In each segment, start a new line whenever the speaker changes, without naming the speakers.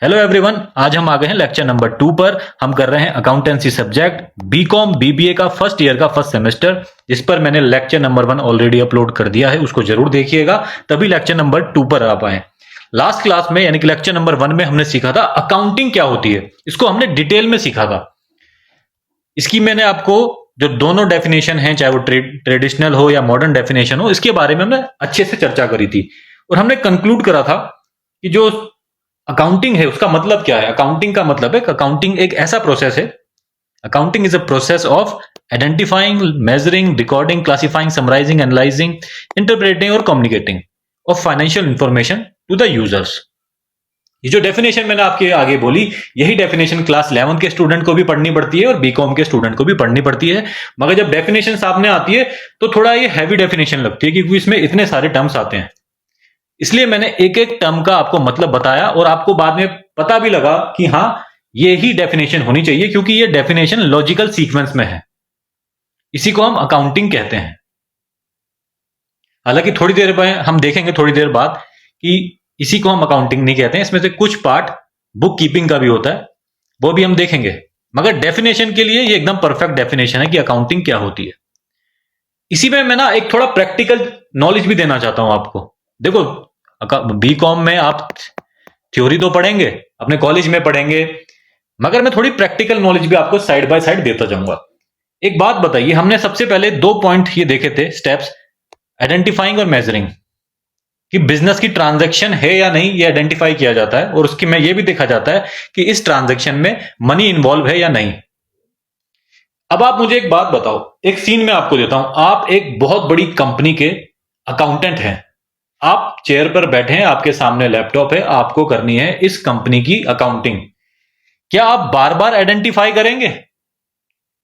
Hello everyone, आज हम आ गए हैं लेक्चर नंबर 2 पर। हम कर रहे हैं अकाउंटेंसी सब्जेक्ट बीकॉम बीबीए का फर्स्ट ईयर का फर्स्ट सेमेस्टर, जिस पर मैंने लेक्चर नंबर 1 ऑलरेडी अपलोड कर दिया है। उसको जरूर देखिएगा, तभी लेक्चर नंबर 2 पर आ पाए। लास्ट क्लास में यानी कि लेक्चर नंबर 1 में हमने सीखा था अकाउंटिंग क्या होती है। इसको हमने डिटेल में सीखा था। इसकी मैंने आपको जो दोनों डेफिनेशन हैं, चाहे वो ट्रेडिशनल हो या मॉडर्न डेफिनेशन हो, इसके बारे में हमने अच्छे से चर्चा करी थी। और हमने कंक्लूड करा था कि जो अकाउंटिंग है उसका मतलब क्या है। अकाउंटिंग का मतलब है, अकाउंटिंग एक ऐसा प्रोसेस है, accounting is a process of identifying, measuring, recording, classifying, summarising, analysing, interpreting और communicating of financial information to the users. ये जो डेफिनेशन मैंने आपके आगे बोली, यही डेफिनेशन क्लास 11 के स्टूडेंट को भी पढ़नी पड़ती है और बीकॉम के स्टूडेंट को भी पढ़नी पड़ती है। मगर जब डेफिनेशन सामने आती है तो थोड़ा ये हैवी डेफिनेशन लगती है, क्योंकि इसमें इतने सारे टर्म्स आते हैं। इसलिए मैंने एक एक टर्म का आपको मतलब बताया और आपको बाद में पता भी लगा कि हाँ, ये ही डेफिनेशन होनी चाहिए, क्योंकि ये डेफिनेशन लॉजिकल सीक्वेंस में है। इसी को हम अकाउंटिंग कहते हैं। हालांकि थोड़ी देर में हम देखेंगे, थोड़ी देर बाद, कि इसी को हम अकाउंटिंग नहीं कहते हैं। इसमें से कुछ पार्ट बुक कीपिंग का भी होता है, वो भी हम देखेंगे। मगर डेफिनेशन के लिए ये एकदम परफेक्ट डेफिनेशन है कि अकाउंटिंग क्या होती है। इसी में मैं ना एक थोड़ा प्रैक्टिकल नॉलेज भी देना चाहता हूं आपको। देखो, बीकॉम में आप थ्योरी तो पढ़ेंगे, अपने कॉलेज में पढ़ेंगे, मगर मैं थोड़ी प्रैक्टिकल नॉलेज भी आपको साइड बाय साइड देता जाऊंगा। एक बात बताइए, हमने सबसे पहले 2 पॉइंट ये देखे थे, स्टेप्स, आइडेंटिफाइंग और मेजरिंग, कि बिजनेस की ट्रांजैक्शन है या नहीं, ये आइडेंटिफाई किया जाता है। और उसकी में ये भी देखा जाता है कि इस ट्रांजैक्शन में मनी इन्वॉल्व है या नहीं। अब आप मुझे एक बात बताओ, एक सीन में आपको देता हूं। आप एक बहुत बड़ी कंपनी के अकाउंटेंट हैं, आप चेयर पर बैठे हैं, आपके सामने लैपटॉप है, आपको करनी है इस कंपनी की अकाउंटिंग। क्या आप बार बार आइडेंटिफाई करेंगे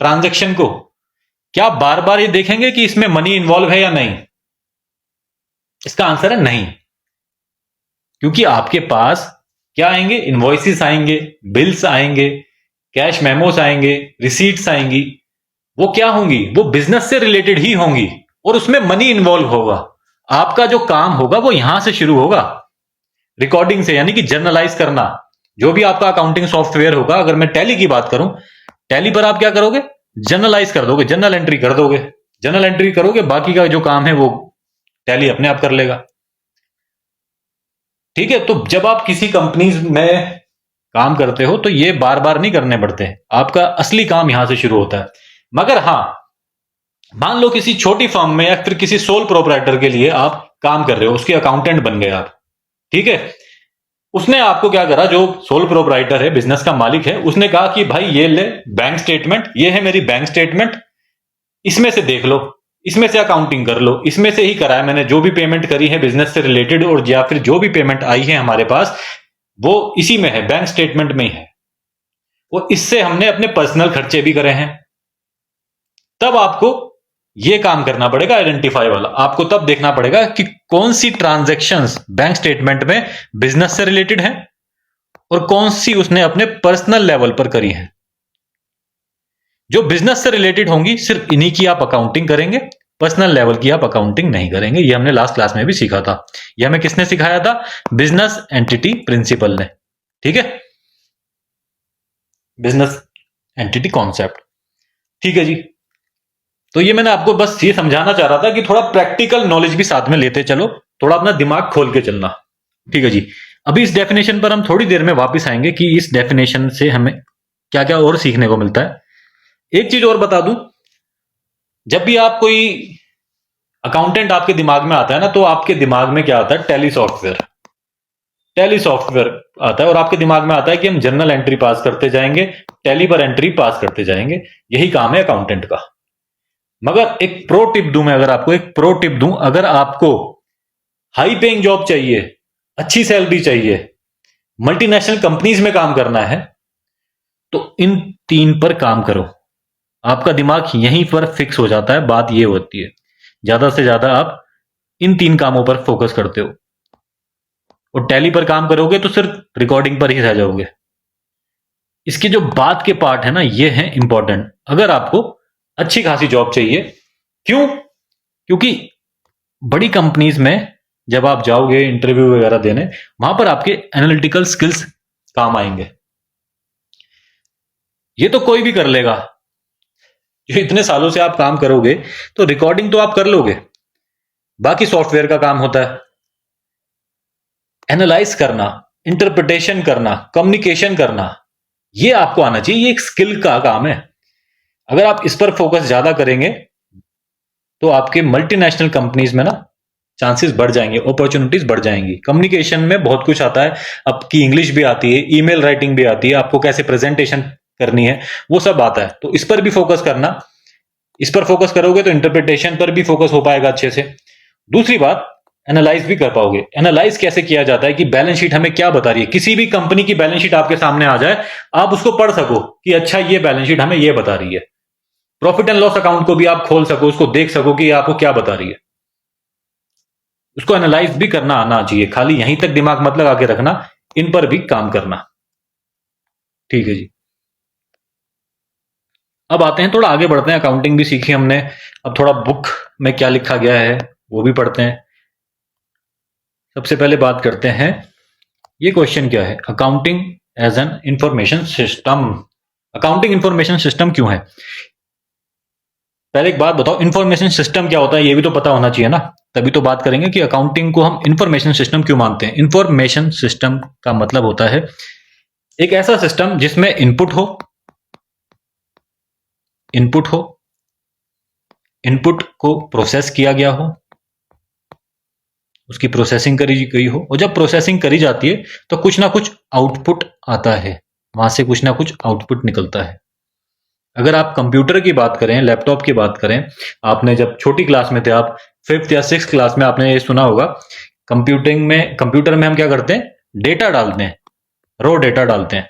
ट्रांजैक्शन को? क्या आप बार बार ये देखेंगे कि इसमें मनी इन्वॉल्व है या नहीं? इसका आंसर है नहीं। क्योंकि आपके पास क्या आएंगे? इनवॉइसेस आएंगे, बिल्स आएंगे, कैश मेमोस आएंगे, रिसीट्स आएंगी। वो क्या होंगी? वो बिजनेस से रिलेटेड ही होंगी और उसमें मनी इन्वॉल्व होगा। आपका जो काम होगा वो यहां से शुरू होगा, रिकॉर्डिंग से, यानी कि जर्नलाइज करना। जो भी आपका अकाउंटिंग सॉफ्टवेयर होगा, अगर मैं टैली की बात करूं, टैली पर आप क्या करोगे? जर्नलाइज कर दोगे, जर्नल एंट्री कर दोगे, जर्नल एंट्री करोगे, बाकी का जो काम है वो टैली अपने आप कर लेगा। ठीक है, तो जब आप किसी कंपनीज में काम करते हो तो ये बार बार नहीं करने पड़ते, आपका असली काम यहां से शुरू होता है। मगर हां, मान लो किसी छोटी फर्म में या फिर किसी सोल प्रोप्राइटर के लिए आप काम कर रहे हो, उसके अकाउंटेंट बन गए आप। ठीक है, उसने आपको क्या करा, जो सोल प्रोप्राइटर है, बिजनेस का मालिक है, उसने कहा कि भाई ये ले बैंक स्टेटमेंट, ये है मेरी बैंक स्टेटमेंट, इसमें से देख लो, इसमें से अकाउंटिंग कर लो, इसमें से ही करा है मैंने। जो भी पेमेंट करी है बिजनेस से रिलेटेड और या फिर जो भी पेमेंट आई है हमारे पास, वो इसी में है, बैंक स्टेटमेंट में ही है। और इससे हमने अपने पर्सनल खर्चे भी करे हैं। तब आपको ये काम करना पड़ेगा, आइडेंटिफाई वाला। आपको तब देखना पड़ेगा कि कौन सी ट्रांजैक्शंस बैंक स्टेटमेंट में बिजनेस से रिलेटेड है और कौन सी उसने अपने पर्सनल लेवल पर करी है। जो बिजनेस से रिलेटेड होंगी, सिर्फ इन्हीं की आप अकाउंटिंग करेंगे, पर्सनल लेवल की आप अकाउंटिंग नहीं करेंगे। ये हमने लास्ट क्लास में भी सीखा था। ये हमें किसने सिखाया था? बिजनेस एंटिटी प्रिंसिपल ने। ठीक है, बिजनेस एंटिटी कॉन्सेप्ट। ठीक है जी, तो ये मैंने आपको बस ये समझाना चाह रहा था कि थोड़ा प्रैक्टिकल नॉलेज भी साथ में लेते चलो, थोड़ा अपना दिमाग खोल के चलना। ठीक है जी, अभी इस डेफिनेशन पर हम थोड़ी देर में वापस आएंगे कि इस डेफिनेशन से हमें क्या क्या और सीखने को मिलता है। एक चीज और बता दूं, जब भी आप कोई अकाउंटेंट आपके दिमाग में आता है ना, तो आपके दिमाग में क्या आता है? Tally software. टैली सॉफ्टवेयर आता है और आपके दिमाग में आता है कि हम जर्नल एंट्री पास करते जाएंगे, टैली पर एंट्री पास करते जाएंगे। यही काम है अकाउंटेंट का। मगर एक प्रो टिप दूं मैं, अगर आपको एक प्रो टिप दूं, अगर आपको हाई पेइंग जॉब चाहिए, अच्छी सैलरी चाहिए, मल्टीनेशनल कंपनीज में काम करना है, तो इन 3 पर काम करो। आपका दिमाग यहीं पर फिक्स हो जाता है। बात ये होती है, ज्यादा से ज्यादा आप इन 3 कामों पर फोकस करते हो। और टैली पर काम करोगे तो सिर्फ रिकॉर्डिंग पर ही रह जाओगे। इसके जो बात के पार्ट है ना, ये है इंपॉर्टेंट। अगर आपको अच्छी खासी जॉब चाहिए, क्यों? क्योंकि बड़ी कंपनीज में जब आप जाओगे इंटरव्यू वगैरह देने, वहां पर आपके एनालिटिकल स्किल्स काम आएंगे। ये तो कोई भी कर लेगा, जो इतने सालों से आप काम करोगे तो रिकॉर्डिंग तो आप कर लोगे, बाकी सॉफ्टवेयर का काम होता है एनालाइज करना, इंटरप्रिटेशन करना, कम्युनिकेशन करना, ये आपको आना चाहिए। ये एक स्किल का काम है। अगर आप इस पर फोकस ज्यादा करेंगे तो आपके मल्टीनेशनल कंपनीज में ना चांसेस बढ़ जाएंगे, अपॉर्चुनिटीज बढ़ जाएंगी। कम्युनिकेशन में बहुत कुछ आता है, आपकी इंग्लिश भी आती है, ईमेल राइटिंग भी आती है, आपको कैसे प्रेजेंटेशन करनी है वो सब आता है। तो इस पर भी फोकस करना, इस पर फोकस करोगे तो इंटरप्रिटेशन पर भी फोकस हो पाएगा अच्छे से। दूसरी बात, एनालाइज भी कर पाओगे। एनालाइज कैसे किया जाता है कि बैलेंस शीट हमें क्या बता रही है। किसी भी कंपनी की बैलेंस शीट आपके सामने आ जाए, आप उसको पढ़ सको कि अच्छा ये बैलेंस शीट हमें ये बता रही है। प्रॉफिट एंड लॉस अकाउंट को भी आप खोल सको, उसको देख सको कि आपको क्या बता रही है। उसको एनालाइज भी करना आना चाहिए, खाली यहीं तक दिमाग मत लगा के रखना, इन पर भी काम करना। ठीक है जी, अब आते हैं, थोड़ा आगे बढ़ते हैं। अकाउंटिंग भी सीखी हमने, अब थोड़ा बुक में क्या लिखा गया है वो भी पढ़ते हैं। सबसे पहले बात करते हैं, ये क्वेश्चन क्या है, accounting as an information system. Accounting information system क्यों है? पहले एक बात बताओ, इंफॉर्मेशन सिस्टम क्या होता है ये भी तो पता होना चाहिए ना, तभी तो बात करेंगे कि अकाउंटिंग को हम इंफॉर्मेशन सिस्टम क्यों मानते हैं। इंफॉर्मेशन सिस्टम का मतलब होता है एक ऐसा सिस्टम जिसमें इनपुट हो, इनपुट को प्रोसेस किया गया हो, उसकी प्रोसेसिंग करी गई हो, और जब प्रोसेसिंग करी जाती है तो कुछ ना कुछ आउटपुट आता है, वहां से कुछ ना कुछ आउटपुट निकलता है। अगर आप कंप्यूटर की बात करें, लैपटॉप की बात करें, आपने जब छोटी क्लास में थे, आप 5th या 6th क्लास में, आपने ये सुना होगा, कंप्यूटर में हम क्या करते हैं, डेटा डालते हैं, रॉ डेटा डालते हैं।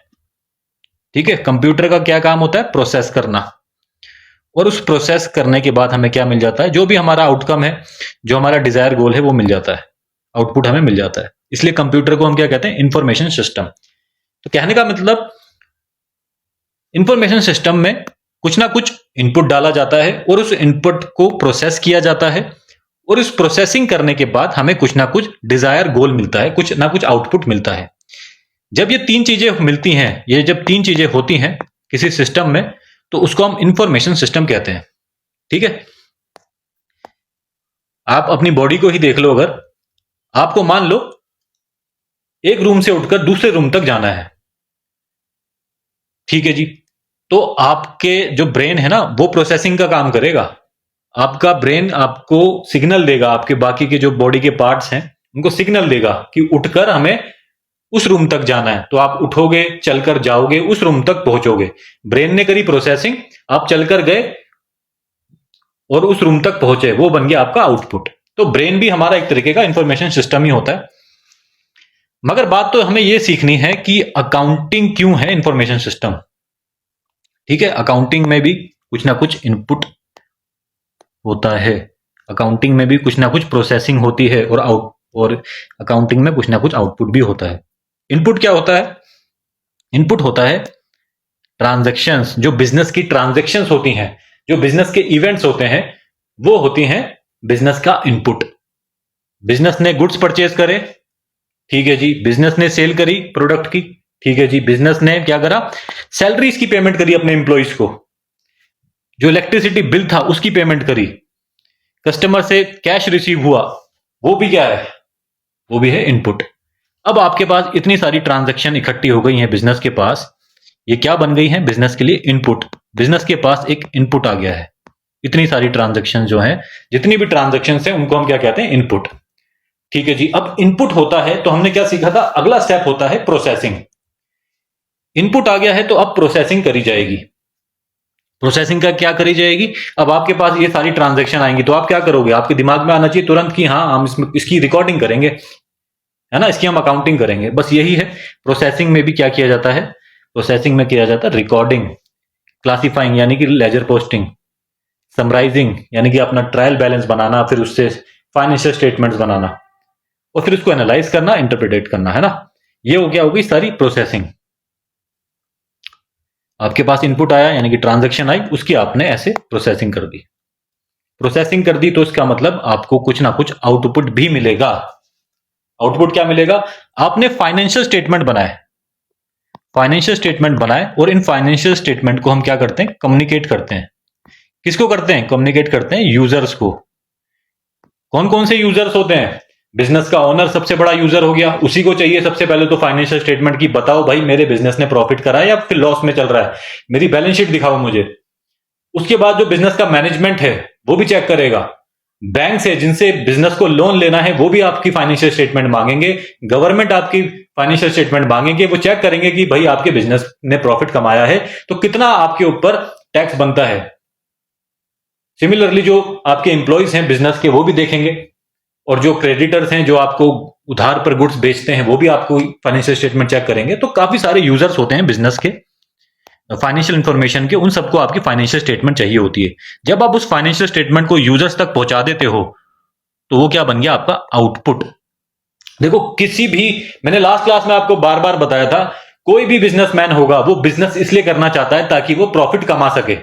ठीक है, कंप्यूटर का क्या काम होता है, प्रोसेस करना, और उस प्रोसेस करने के बाद हमें क्या मिल जाता है, जो भी हमारा आउटकम है, जो हमारा डिजायर गोल है वो मिल जाता है, आउटपुट हमें मिल जाता है। इसलिए कंप्यूटर को हम क्या कहते हैं, इंफॉर्मेशन सिस्टम। तो कहने का मतलब, इंफॉर्मेशन सिस्टम में कुछ ना कुछ इनपुट डाला जाता है और उस इनपुट को प्रोसेस किया जाता है, और उस प्रोसेसिंग करने के बाद हमें कुछ ना कुछ डिजायर गोल मिलता है, कुछ ना कुछ आउटपुट मिलता है। जब ये तीन चीजें मिलती हैं, ये जब तीन चीजें होती हैं किसी सिस्टम में, तो उसको हम इंफॉर्मेशन सिस्टम कहते हैं। ठीक है, आप अपनी बॉडी को ही देख लो, अगर आपको मान लो एक रूम से उठकर दूसरे रूम तक जाना है, ठीक है जी, तो आपके जो ब्रेन है ना वो प्रोसेसिंग का काम करेगा। आपका ब्रेन आपको सिग्नल देगा, आपके बाकी के जो बॉडी के पार्ट्स हैं उनको सिग्नल देगा कि उठकर हमें उस रूम तक जाना है। तो आप उठोगे, चलकर जाओगे, उस रूम तक पहुंचोगे। ब्रेन ने करी प्रोसेसिंग, आप चलकर गए और उस रूम तक पहुंचे, वो बन गया आपका आउटपुट। तो ब्रेन भी हमारा एक तरीके का इंफॉर्मेशन सिस्टम ही होता है। मगर बात तो हमें यह सीखनी है कि अकाउंटिंग क्यों है इंफॉर्मेशन सिस्टम। ठीक है, अकाउंटिंग में भी कुछ ना कुछ इनपुट होता है, अकाउंटिंग में भी कुछ ना कुछ प्रोसेसिंग होती है, और अकाउंटिंग में कुछ ना कुछ आउटपुट भी होता है। इनपुट क्या होता है? इनपुट होता है ट्रांजैक्शंस, जो बिजनेस की ट्रांजैक्शंस होती हैं, जो बिजनेस के इवेंट्स होते हैं, वो होती हैं बिजनेस का इनपुट। बिजनेस ने गुड्स परचेज करे, ठीक है जी, बिजनेस ने सेल करी प्रोडक्ट की, ठीक है जी, बिजनेस ने क्या करा, सैलरीज की पेमेंट करी अपने एम्प्लॉइज को, जो इलेक्ट्रिसिटी बिल था उसकी पेमेंट करी, कस्टमर से कैश रिसीव हुआ, वो भी क्या है, वो भी है इनपुट। अब आपके पास इतनी सारी ट्रांजैक्शन इकट्ठी हो गई हैं बिजनेस के पास, ये क्या बन गई हैं, बिजनेस के लिए इनपुट। बिजनेस के पास एक इनपुट आ गया है। इतनी सारी ट्रांजैक्शन जो हैं, जितनी भी ट्रांजैक्शन हैं, उनको हम क्या कहते हैं, इनपुट। ठीक है जी, अब इनपुट होता है तो हमने क्या सीखा था, अगला स्टेप होता है प्रोसेसिंग। इनपुट आ गया है तो अब प्रोसेसिंग करी जाएगी। प्रोसेसिंग का क्या करी जाएगी, अब आपके पास ये सारी ट्रांजैक्शन आएंगी तो आप क्या करोगे, आपके दिमाग में आना चाहिए तुरंत कि हाँ हम इसकी रिकॉर्डिंग करेंगे, है ना, इसकी हम अकाउंटिंग करेंगे। बस यही है। प्रोसेसिंग में भी क्या किया जाता है, प्रोसेसिंग में किया जाता है रिकॉर्डिंग, क्लासिफाइंग यानी कि लेजर पोस्टिंग, समराइजिंग यानी कि अपना ट्रायल बैलेंस बनाना, फिर उससे फाइनेंशियल स्टेटमेंट्स बनाना, और फिर उसको एनालाइज करना, इंटरप्रिटेट करना, है ना। ये हो गया, होगी सारी प्रोसेसिंग। आपके पास इनपुट आया यानी कि ट्रांजैक्शन आई, उसकी आपने ऐसे प्रोसेसिंग कर दी। प्रोसेसिंग कर दी तो इसका मतलब आपको कुछ ना कुछ आउटपुट भी मिलेगा। आउटपुट क्या मिलेगा, आपने फाइनेंशियल स्टेटमेंट बनाए, फाइनेंशियल स्टेटमेंट बनाए और इन फाइनेंशियल स्टेटमेंट को हम क्या करते हैं, कम्युनिकेट करते हैं। किसको करते हैं, कम्युनिकेट करते हैं यूजर्स को। कौन कौन से यूजर्स होते हैं, बिजनेस का ओनर सबसे बड़ा यूजर हो गया, उसी को चाहिए सबसे पहले तो फाइनेंशियल स्टेटमेंट की, बताओ भाई मेरे बिजनेस ने प्रॉफिट करा है या फिर लॉस में चल रहा है, मेरी बैलेंस शीट दिखाओ मुझे। उसके बाद जो बिजनेस का मैनेजमेंट है वो भी चेक करेगा, बैंक से जिनसे बिजनेस को लोन लेना है वो भी आपकी फाइनेंशियल स्टेटमेंट मांगेंगे, गवर्नमेंट आपकी फाइनेंशियल स्टेटमेंट मांगेंगे, वो चेक करेंगे कि भाई आपके बिजनेस ने प्रॉफिट कमाया है तो कितना आपके ऊपर टैक्स बनता है। सिमिलरली जो आपके एम्प्लॉइज हैं बिजनेस के वो भी देखेंगे, और जो क्रेडिटर्स हैं जो आपको उधार पर गुड्स बेचते हैं वो भी आपको फाइनेंशियल स्टेटमेंट चेक करेंगे। तो काफी सारे यूजर्स होते हैं बिजनेस के, फाइनेंशियल इंफॉर्मेशन के, उन सबको आपकी फाइनेंशियल स्टेटमेंट चाहिए होती है। जब आप उस फाइनेंशियल स्टेटमेंट को यूजर्स तक पहुंचा देते हो तो वो क्या बन गया, आपका आउटपुट। देखो किसी भी, मैंने लास्ट क्लास में आपको बार बार बताया था, कोई भी बिजनेसमैन होगा वो बिजनेस इसलिए करना चाहता है ताकि वो प्रॉफिट कमा सके,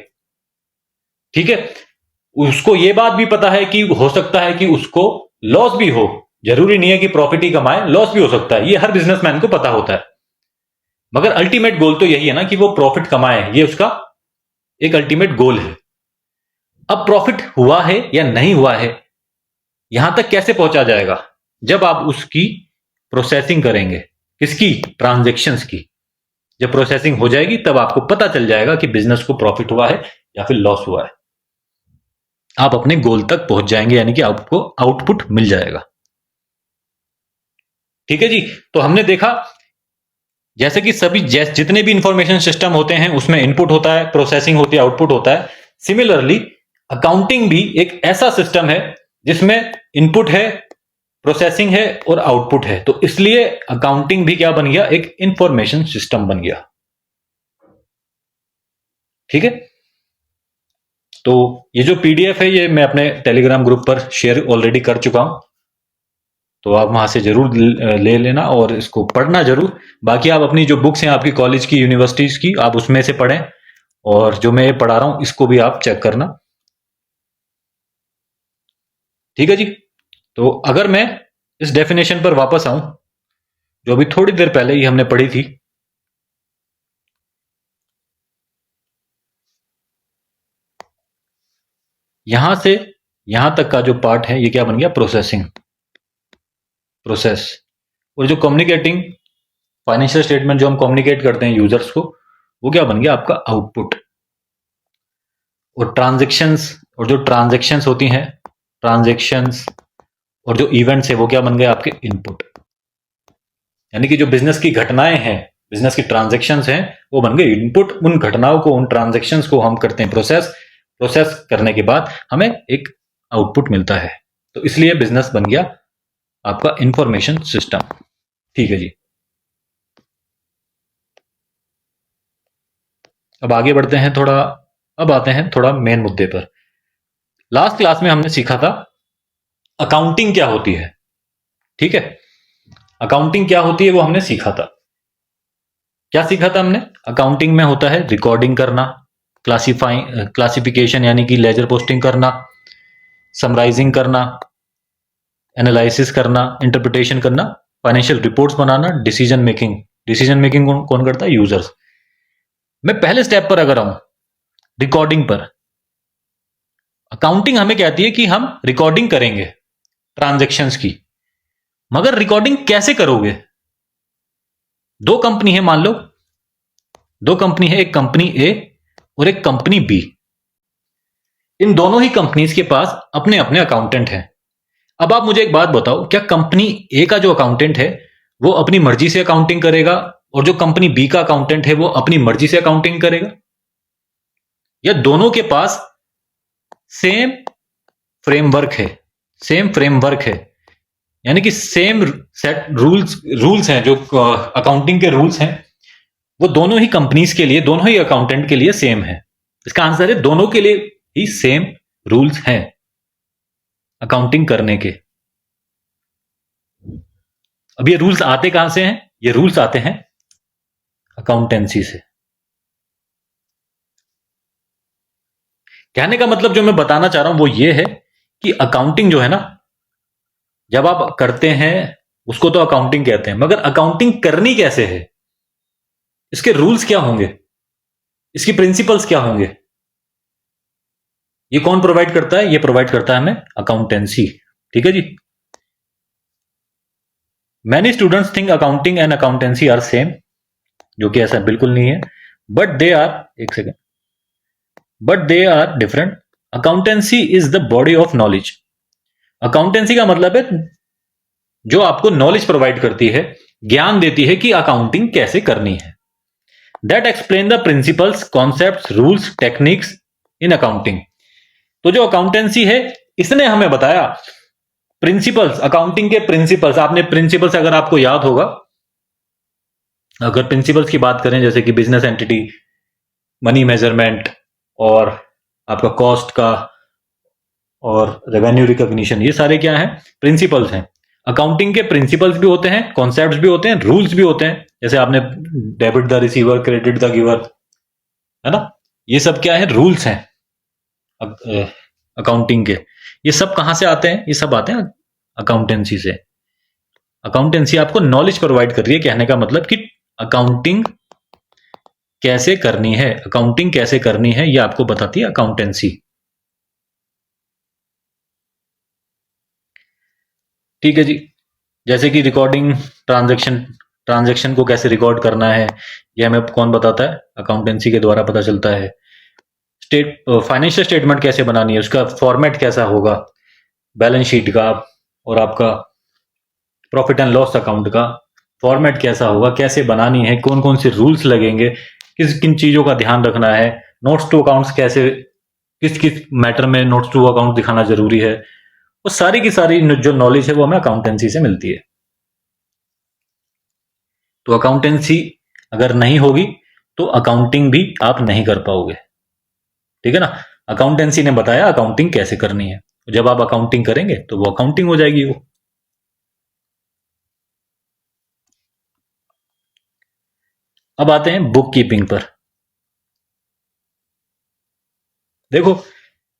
ठीक है। उसको ये बात भी पता है कि हो सकता है कि उसको लॉस भी हो, जरूरी नहीं है कि प्रॉफिट ही कमाए, लॉस भी हो सकता है, ये हर बिजनेसमैन को पता होता है। मगर अल्टीमेट गोल तो यही है ना कि वो प्रॉफिट कमाए, ये उसका एक अल्टीमेट गोल है। अब प्रॉफिट हुआ है या नहीं हुआ है, यहां तक कैसे पहुंचा जाएगा, जब आप उसकी प्रोसेसिंग करेंगे, किसकी, ट्रांजैक्शंस की। जब प्रोसेसिंग हो जाएगी तब आपको पता चल जाएगा कि बिजनेस को प्रॉफिट हुआ है या फिर लॉस हुआ है। आप अपने गोल तक पहुंच जाएंगे, यानी कि आपको आउटपुट मिल जाएगा। ठीक है जी। तो हमने देखा जैसे कि सभी जितने भी इंफॉर्मेशन सिस्टम होते हैं उसमें इनपुट होता है, प्रोसेसिंग होती है, आउटपुट होता है। सिमिलरली अकाउंटिंग भी एक ऐसा सिस्टम है जिसमें इनपुट है, प्रोसेसिंग है और आउटपुट है। तो इसलिए अकाउंटिंग भी क्या बन गया, एक इंफॉर्मेशन सिस्टम बन गया। ठीक है। तो ये जो पीडीएफ है ये मैं अपने टेलीग्राम ग्रुप पर शेयर ऑलरेडी कर चुका हूं, तो आप वहां से जरूर ले लेना और इसको पढ़ना जरूर। बाकी आप अपनी जो बुक्स हैं आपकी कॉलेज की, यूनिवर्सिटीज की, आप उसमें से पढ़ें, और जो मैं पढ़ा रहा हूं इसको भी आप चेक करना। ठीक है जी। तो अगर मैं इस डेफिनेशन पर वापस आऊं जो अभी थोड़ी देर पहले ही हमने पढ़ी थी, यहां से यहां तक का जो पार्ट है ये क्या बन गया, प्रोसेसिंग, प्रोसेस। और जो कम्युनिकेटिंग फाइनेंशियल स्टेटमेंट जो हम कम्युनिकेट करते हैं यूजर्स को, वो क्या बन गया आपका आउटपुट। और ट्रांजैक्शंस, और जो ट्रांजैक्शंस होती हैं, ट्रांजैक्शंस और जो इवेंट्स है वो क्या बन गए आपके इनपुट। यानी कि जो बिजनेस की घटनाएं हैं, बिजनेस की ट्रांजैक्शंस हैं, वो बन गए इनपुट। उन घटनाओं को, उन ट्रांजैक्शंस को हम करते हैं प्रोसेस, प्रोसेस करने के बाद हमें एक आउटपुट मिलता है। तो इसलिए बिजनेस बन गया आपका इंफॉर्मेशन सिस्टम। ठीक है जी। अब आगे बढ़ते हैं थोड़ा, अब आते हैं थोड़ा मेन मुद्दे पर। लास्ट क्लास में हमने सीखा था अकाउंटिंग क्या होती है। ठीक है, अकाउंटिंग क्या होती है वो हमने सीखा था। क्या सीखा था हमने, अकाउंटिंग में होता है रिकॉर्डिंग करना, क्लासिफिकेशन यानी कि लेजर पोस्टिंग करना, समराइजिंग करना, एनालिसिस करना, इंटरप्रिटेशन करना, फाइनेंशियल रिपोर्ट्स बनाना, डिसीजन मेकिंग। डिसीजन मेकिंग कौन करता है, यूजर्स। मैं पहले स्टेप पर अगर आऊं, रिकॉर्डिंग पर, अकाउंटिंग हमें कहती है कि हम रिकॉर्डिंग करेंगे ट्रांजैक्शंस की। मगर रिकॉर्डिंग कैसे करोगे, दो कंपनी है मान लो, दो कंपनी है, एक कंपनी ए और एक कंपनी बी। इन दोनों ही कंपनीज के पास अपने अपने अकाउंटेंट हैं। अब आप मुझे एक बात बताओ, क्या कंपनी ए का जो अकाउंटेंट है वो अपनी मर्जी से अकाउंटिंग करेगा और जो कंपनी बी का अकाउंटेंट है वो अपनी मर्जी से अकाउंटिंग करेगा, या दोनों के पास सेम फ्रेमवर्क है, सेम फ्रेमवर्क है, यानी कि सेम सेट रूल्स हैं, जो अकाउंटिंग के रूल्स हैं वो दोनों ही कंपनीज के लिए, दोनों ही अकाउंटेंट के लिए सेम है। इसका आंसर है दोनों के लिए ही सेम रूल्स हैं अकाउंटिंग करने के। अब ये रूल्स आते कहां से हैं, ये रूल्स आते हैं अकाउंटेंसी से। कहने का मतलब जो मैं बताना चाह रहा हूं वो ये है कि अकाउंटिंग जो है ना, जब आप करते हैं उसको तो अकाउंटिंग कहते हैं, मगर अकाउंटिंग करनी कैसे है इसके रूल्स क्या होंगे, इसकी प्रिंसिपल्स क्या होंगे, ये कौन प्रोवाइड करता है? ये प्रोवाइड करता है हमें अकाउंटेंसी। ठीक है जी। Many students think accounting and accountancy are same, जो कि ऐसा बिल्कुल नहीं है। बट दे आर, एक second, but they are different. Accountancy is the body of knowledge. Accountancy का मतलब है जो आपको नॉलेज प्रोवाइड करती है, ज्ञान देती है कि अकाउंटिंग कैसे करनी है। That explain the principles, concepts, rules, techniques in accounting. तो जो अकाउंटेंसी है, इसने हमें बताया प्रिंसिपल्स, अकाउंटिंग के प्रिंसिपल्स। आपने प्रिंसिपल्स अगर आपको याद होगा, अगर प्रिंसिपल्स की बात करें जैसे कि बिजनेस एंटिटी, मनी मेजरमेंट, और आपका कॉस्ट का, और रेवेन्यू रिकॉग्निशन, ये सारे क्या हैं? प्रिंसिपल्स हैं। अकाउंटिंग के प्रिंसिपल्स भी होते हैं, कॉन्सेप्ट्स भी होते हैं, रूल्स भी होते हैं। जैसे आपने debit the receiver, credit the giver, है ना, ये सब क्या है? रूल्स हैं अकाउंटिंग के। ये सब कहां से आते हैं? ये सब आते हैं अकाउंटेंसी से। अकाउंटेंसी आपको नॉलेज प्रोवाइड कर रही है, कहने का मतलब कि अकाउंटिंग कैसे करनी है, अकाउंटिंग कैसे करनी है, ये आपको बताती है अकाउंटेंसी। ठीक है जी। जैसे कि रिकॉर्डिंग ट्रांजैक्शन, ट्रांजैक्शन को कैसे रिकॉर्ड करना है, ये हमें कौन बताता है? अकाउंटेंसी के द्वारा पता चलता है। फाइनेंशियल स्टेटमेंट कैसे बनानी है, उसका फॉर्मेट कैसा होगा, बैलेंस शीट का और आपका प्रॉफिट एंड लॉस अकाउंट का फॉर्मेट कैसा होगा, कैसे बनानी है, कौन कौन से रूल्स लगेंगे, किस किन चीजों का ध्यान रखना है, नोट्स टू अकाउंट्स कैसे, किस किस मैटर में नोट्स टू अकाउंट दिखाना जरूरी है, वो सारी की सारी जो नॉलेज है वो हमें अकाउंटेंसी से मिलती है। तो अकाउंटेंसी अगर नहीं होगी तो अकाउंटिंग भी आप नहीं कर पाओगे। ठीक है ना। अकाउंटेंसी ने बताया अकाउंटिंग कैसे करनी है, जब आप अकाउंटिंग करेंगे तो वो अकाउंटिंग हो जाएगी वो। अब आते हैं बुक कीपिंग पर। देखो,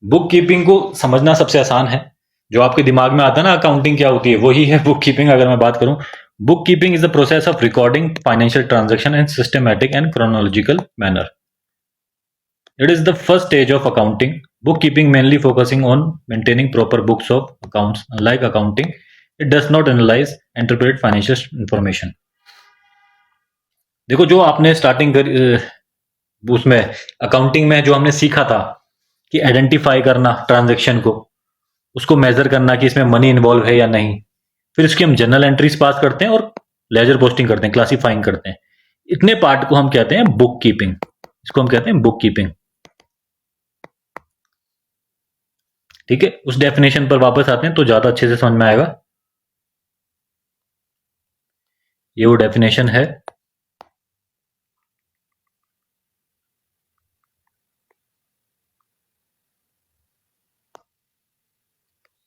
बुक कीपिंग को समझना सबसे आसान है। जो आपके दिमाग में आता है ना अकाउंटिंग क्या होती है, वही है बुक कीपिंग। अगर मैं बात करूं, book keeping is the process of recording financial transaction in systematic and chronological manner. It is the first stage of accounting. Book keeping mainly focusing on maintaining proper books of accounts. Unlike accounting, it does not analyse interpret financial information. देखो, जो आपने starting कर उसमें accounting में जो हमने सीखा था कि आइडेंटिफाई करना ट्रांजेक्शन को, उसको मेजर करना कि इसमें मनी इन्वॉल्व है या नहीं, फिर इसकी हम जर्नल एंट्रीज पास करते हैं और लेजर पोस्टिंग करते हैं, क्लासीफाइंग करते हैं। इतने पार्ट को हम कहते हैं बुक कीपिंग। इसको हम कहते हैं बुक कीपिंग। ठीक है, उस डेफिनेशन पर वापस आते हैं तो ज्यादा अच्छे से समझ में आएगा। ये वो डेफिनेशन है।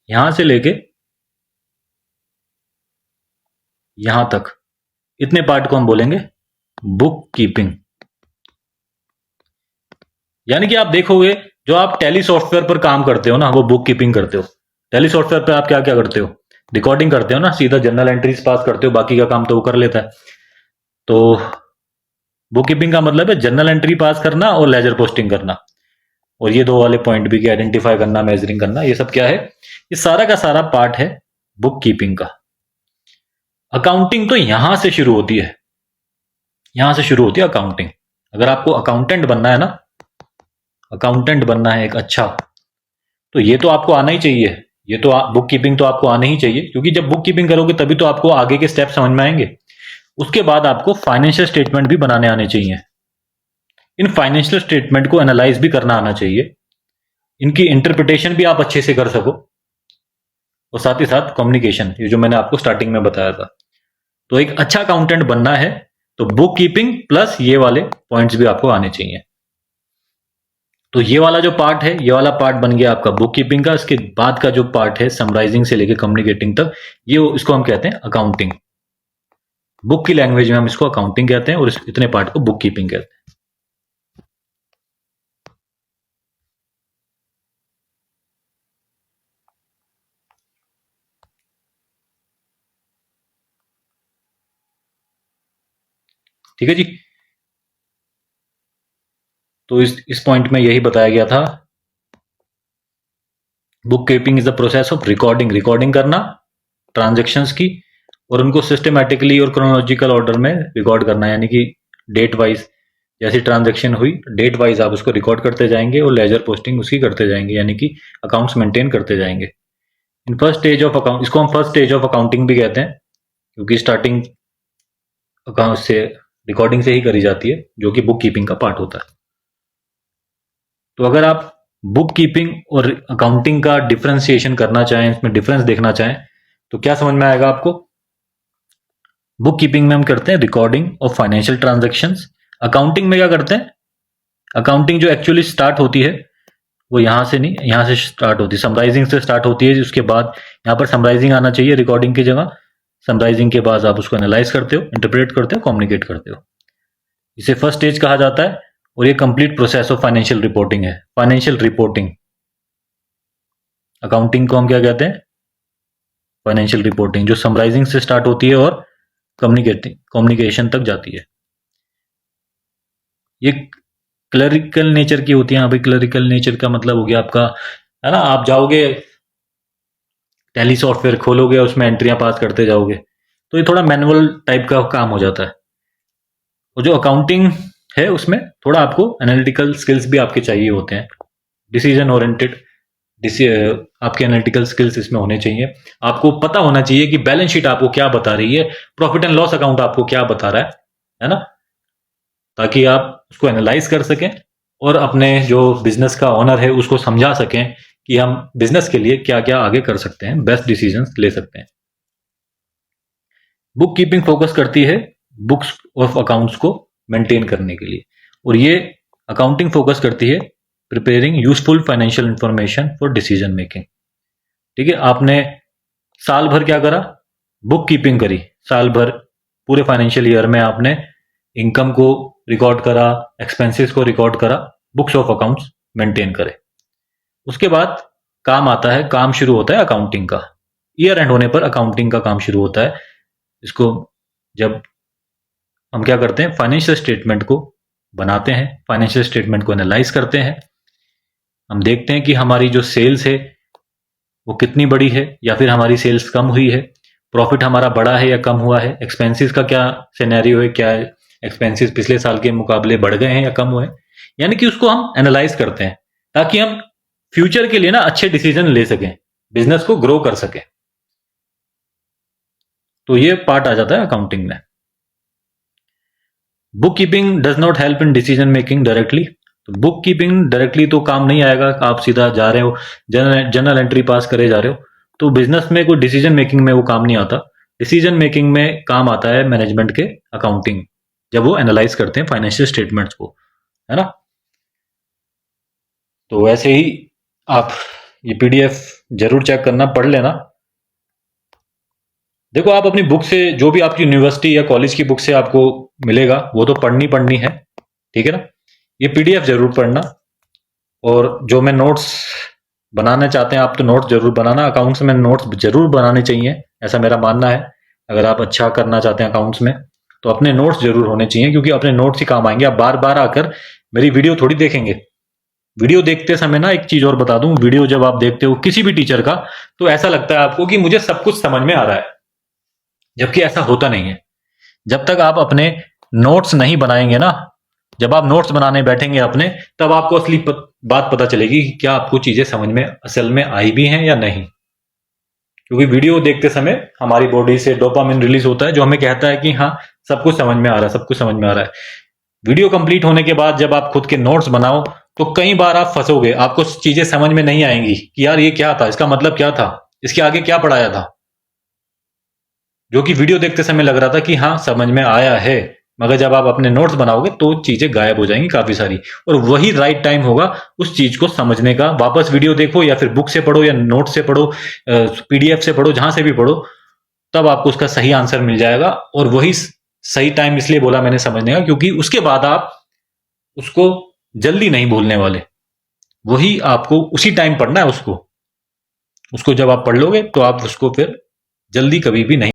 यहां से लेके यहां तक, इतने पार्ट को हम बोलेंगे बुक कीपिंग। यानी कि आप देखोगे, जो आप टैली सॉफ्टवेयर पर काम करते हो ना, वो बुक कीपिंग करते हो। टैली सॉफ्टवेयर पर आप क्या क्या करते हो? रिकॉर्डिंग करते हो ना, सीधा जर्नल एंट्रीज पास करते हो, बाकी का काम तो वो कर लेता है। तो बुक कीपिंग का मतलब है जर्नल एंट्री पास करना और लेजर पोस्टिंग करना। और ये दो वाले पॉइंट भी, आइडेंटिफाई करना, मेजरिंग करना, ये सब क्या है? ये सारा का सारा पार्ट है बुक कीपिंग का। अकाउंटिंग तो यहां से शुरू होती है, यहां से शुरू होती है अकाउंटिंग। अगर आपको अकाउंटेंट बनना है ना, अकाउंटेंट बनना है एक अच्छा, तो ये तो आपको आना ही चाहिए। ये तो बुक कीपिंग तो आपको आना ही चाहिए, क्योंकि जब बुक कीपिंग करोगे तभी तो आपको आगे के स्टेप समझ में आएंगे। उसके बाद आपको फाइनेंशियल स्टेटमेंट भी बनाने आने चाहिए। इन फाइनेंशियल स्टेटमेंट को एनालाइज भी करना आना चाहिए, इनकी इंटरप्रिटेशन भी आप अच्छे से कर सको, और साथ ही साथ कम्युनिकेशन, ये जो मैंने आपको स्टार्टिंग में बताया था। तो एक अच्छा अकाउंटेंट बनना है तो बुक कीपिंग प्लस ये वाले पॉइंट्स भी आपको आने चाहिए। तो ये वाला जो पार्ट है, ये वाला पार्ट बन गया आपका बुक कीपिंग का। इसके बाद का जो पार्ट है समराइजिंग से लेकर कम्युनिकेटिंग तक, ये इसको हम कहते हैं अकाउंटिंग। बुक की लैंग्वेज में हम इसको अकाउंटिंग कहते हैं और इतने पार्ट को बुक कीपिंग कहते हैं। ठीक है जी। तो इस पॉइंट में यही बताया गया था, book keeping is the process of recording करना ट्रांजेक्शन्स की, और उनको सिस्टमेटिकली और क्रोनोलॉजिकल ऑर्डर में रिकॉर्ड करना, यानी कि डेट वाइज जैसी ट्रांजैक्शन हुई डेट वाइज आप उसको रिकॉर्ड करते जाएंगे और लेजर पोस्टिंग उसकी करते जाएंगे, यानी कि अकाउंट्स मेंटेन करते जाएंगे। In first stage of account, इसको हम फर्स्ट स्टेज ऑफ अकाउंटिंग भी कहते हैं, क्योंकि स्टार्टिंग अकाउंट से रिकॉर्डिंग से ही करी जाती है, जो कि बुक कीपिंग का पार्ट होता है। तो अगर आप बुक कीपिंग और अकाउंटिंग का डिफरेंशिएशन करना चाहें, इसमें डिफरेंस देखना चाहें, तो क्या समझ में आएगा आपको? बुक कीपिंग में हम करते हैं recording of financial transactions. Accounting में क्या करते हैं? अकाउंटिंग जो एक्चुअली स्टार्ट होती है वो यहाँ से नहीं, यहाँ से स्टार्ट होती है, समराइजिंग से स्टार्ट होती है। उसके बाद यहाँ पर समराइजिंग आना चाहिए रिकॉर्डिंग की जगह। समराइजिंग के बाद आप उसको एनालाइज करते हो, इंटरप्रेट करते हो, कम्युनिकेट करते हो। इसे फर्स्ट स्टेज कहा जाता है, और ये complete process of financial reporting है। फाइनेंशियल रिपोर्टिंग, अकाउंटिंग को हम क्या कहते हैं? फाइनेंशियल रिपोर्टिंग, जो समराइजिंग से स्टार्ट होती है और कम्युनिकेशन तक जाती है। ये क्लरिकल नेचर की होती है। यहाँ पे क्लरिकल नेचर का मतलब हो गया आपका, है ना, आप जाओगे टैली सॉफ्टवेयर खोलोगे, उसमें एंट्रियां पास करते जाओगे, तो ये थोड़ा मैनुअल टाइप का काम हो जाता है। और जो अकाउंटिंग है उसमें थोड़ा आपको एनालिटिकल स्किल्स भी आपके चाहिए होते हैं, डिसीजन ओरिएंटेड आपके एनालिटिकल स्किल्स इसमें होने चाहिए। आपको पता होना चाहिए कि बैलेंस शीट आपको क्या बता रही है, प्रॉफिट एंड लॉस अकाउंट आपको क्या बता रहा है ना, ताकि आप उसको एनालाइज कर सकें और अपने जो बिजनेस का ओनर है उसको समझा सकें कि हम बिजनेस के लिए क्या क्या आगे कर सकते हैं, बेस्ट डिसीजंस ले सकते हैं। बुक कीपिंग फोकस करती है बुक्स ऑफ अकाउंट्स को मेंटेन करने के लिए, और ये अकाउंटिंग फोकस करती है preparing useful financial information for decision making. ठीक है, आपने साल भर क्या करा? बुक कीपिंग करी साल भर, पूरे फाइनेंशियल ईयर में आपने इनकम को रिकॉर्ड करा, एक्सपेंसेस को रिकॉर्ड करा, बुक्स ऑफ अकाउंट्स मेंटेन करे। उसके बाद काम आता है, काम शुरू होता है अकाउंटिंग का। ईयर एंड होने पर अकाउंटिंग का काम शुरू होता है। इसको जब हम क्या करते हैं, फाइनेंशियल स्टेटमेंट को बनाते हैं, फाइनेंशियल स्टेटमेंट को एनालाइज करते हैं। हम देखते हैं कि हमारी जो सेल्स है वो कितनी बड़ी है, या फिर हमारी सेल्स कम हुई है, प्रॉफिट हमारा बढ़ा है या कम हुआ है, एक्सपेंसेस का क्या सिनेरियो है, क्या एक्सपेंसेस पिछले साल के मुकाबले बढ़ गए हैं या कम हुए, यानी कि उसको हम एनालाइज करते हैं ताकि हम फ्यूचर के लिए ना अच्छे डिसीजन ले सकें, बिजनेस को ग्रो कर सकें। तो ये पार्ट आ जाता है अकाउंटिंग में। Book keeping does not help in decision making directly. तो बुक कीपिंग डायरेक्टली तो काम नहीं आएगा, आप सीधा जा रहे हो जर्नल एंट्री पास करे जा रहे हो, तो बिजनेस में कोई डिसीजन मेकिंग में वो काम नहीं आता। डिसीजन मेकिंग में काम आता है मैनेजमेंट के अकाउंटिंग, जब वो एनालाइज करते हैं फाइनेंशियल स्टेटमेंट्स को, है ना। तो वैसे ही आप ये पीडीएफ जरूर चेक करना, पढ़ लेना। देखो, आप अपनी बुक से, जो भी आपकी यूनिवर्सिटी या कॉलेज की बुक से आपको मिलेगा वो तो पढ़नी है, ठीक है ना। ये पीडीएफ जरूर पढ़ना, और जो मैं नोट्स बनाना चाहते हैं आप, तो नोट्स जरूर बनाना। अकाउंट्स में नोट्स जरूर बनाने चाहिए, ऐसा मेरा मानना है। अगर आप अच्छा करना चाहते हैं अकाउंट्स में, तो अपने नोट्स जरूर होने चाहिए, क्योंकि अपने नोट्स ही काम आएंगे। आप बार बार आकर मेरी वीडियो थोड़ी देखेंगे। वीडियो देखते समय ना एक चीज और बता दूं, वीडियो जब आप देखते हो किसी भी टीचर का, तो ऐसा लगता है आपको कि मुझे सब कुछ समझ में आ रहा है, जबकि ऐसा होता नहीं है। जब तक आप अपने नोट्स नहीं बनाएंगे ना, जब आप नोट्स बनाने बैठेंगे अपने, तब आपको असली बात पता चलेगी कि क्या आपको चीजें समझ में असल में आई भी हैं या नहीं। क्योंकि वीडियो देखते समय हमारी बॉडी से डोपामिन रिलीज होता है, जो हमें कहता है कि हाँ, सब कुछ समझ में आ रहा है, सब कुछ समझ में आ रहा है। वीडियो कंप्लीट होने के बाद जब आप खुद के नोट्स बनाओ, तो कई बार आप फंसोगे, आपको चीजें समझ में नहीं आएंगी कि यार ये क्या था, इसका मतलब क्या था, इसके आगे क्या पढ़ाया था। जो कि वीडियो देखते समय लग रहा था कि हाँ समझ में आया है, मगर जब आप अपने नोट्स बनाओगे तो चीजें गायब हो जाएंगी काफी सारी। और वही राइट टाइम होगा उस चीज को समझने का। वापस वीडियो देखो, या फिर बुक से पढ़ो, या नोट से पढ़ो, पीडीएफ से पढ़ो, जहां से भी पढ़ो, तब आपको उसका सही आंसर मिल जाएगा। और वही सही टाइम इसलिए बोला मैंने समझने का, क्योंकि उसके बाद आप उसको जल्दी नहीं भूलने वाले। वही आपको उसी टाइम पढ़ना है उसको जब आप पढ़ लोगे तो आप उसको फिर जल्दी कभी भी नहीं